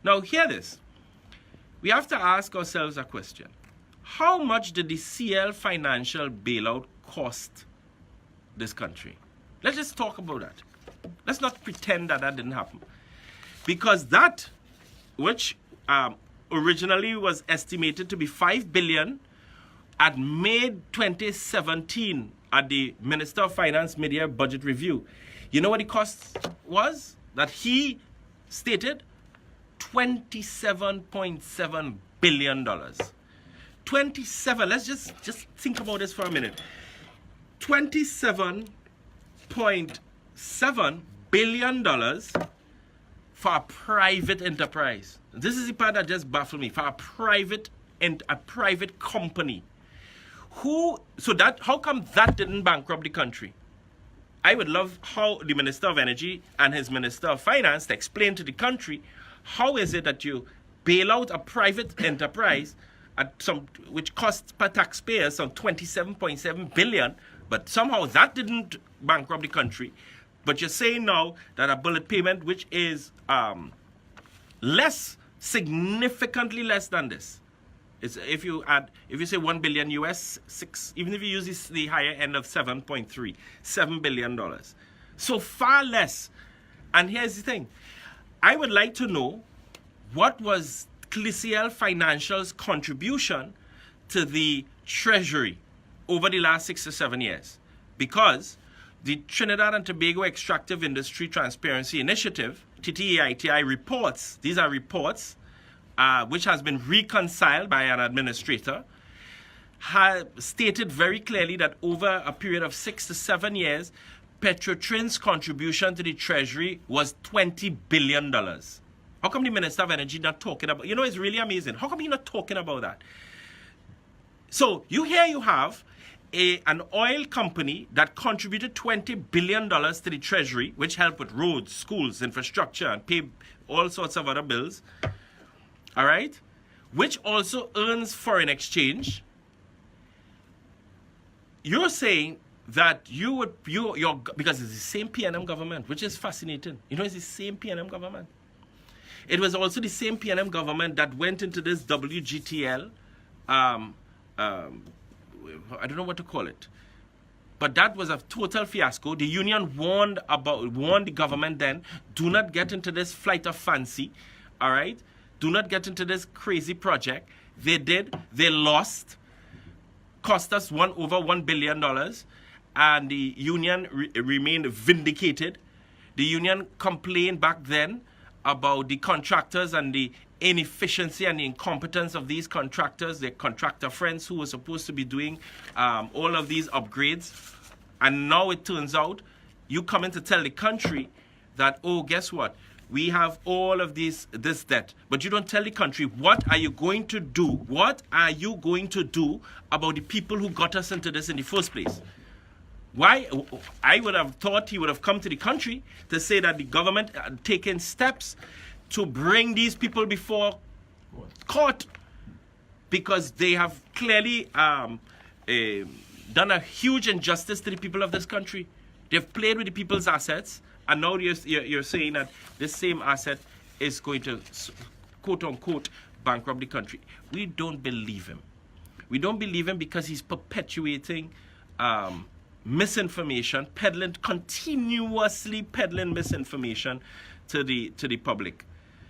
Now, hear this. We have to ask ourselves a question. How much did the CL financial bailout cost this country? Let's just talk about that. Let's not pretend that that didn't happen. Because that, which originally was estimated to be $5 billion at May 2017 at the Minister of Finance mid-year budget review, you know what the cost was? That he stated $27.7 billion. 27, let's just think about this for a minute. $27.7 billion for a private enterprise. This is the part that just baffled me. For a private company. How come that didn't bankrupt the country? I would love how the Minister of Energy and his Minister of Finance to explain to the country how is it that you bail out a private enterprise at which costs per taxpayer some $27.7 billion, but somehow that didn't bankrupt the country. But you're saying now that a bullet payment, which is significantly less than this, is if you say $1 billion US, even if you use the higher end of $7 billion, so far less. And here's the thing. I would like to know what was CL Financial's contribution to the Treasury over the last 6 to 7 years. Because the Trinidad and Tobago Extractive Industry Transparency Initiative, TTEITI reports, these are reports which has been reconciled by an administrator, has stated very clearly that over a period of 6 to 7 years, Petrotrin's contribution to the Treasury was $20 billion. How come the Minister of Energy not talking about, it's really amazing. How come he's not talking about that? So you have an oil company that contributed $20 billion to the Treasury, which helped with roads, schools, infrastructure, and pay all sorts of other bills. All right? Which also earns foreign exchange. You're saying that you're because it's the same PNM government, which is fascinating. It's the same PNM government. It was also the same PNM government that went into this WGTL, I don't know what to call it, but that was a total fiasco. The union warned the government then, do not get into this flight of fancy, all right? Do not get into this crazy project. They did. They lost. Cost us over $1 billion. And the union remained vindicated. The union complained back then about the contractors and the inefficiency and the incompetence of these contractors, their contractor friends who were supposed to be doing all of these upgrades. And now it turns out you come in to tell the country that, oh, guess what? We have all of this debt. But you don't tell the country, what are you going to do? What are you going to do about the people who got us into this in the first place? Why? I would have thought he would have come to the country to say that the government had taken steps to bring these people before court because they have clearly done a huge injustice to the people of this country. They've played with the people's assets, and now you're saying that this same asset is going to, quote-unquote, bankrupt the country. We don't believe him. We don't believe him because he's perpetuating misinformation, continuously peddling misinformation to the public.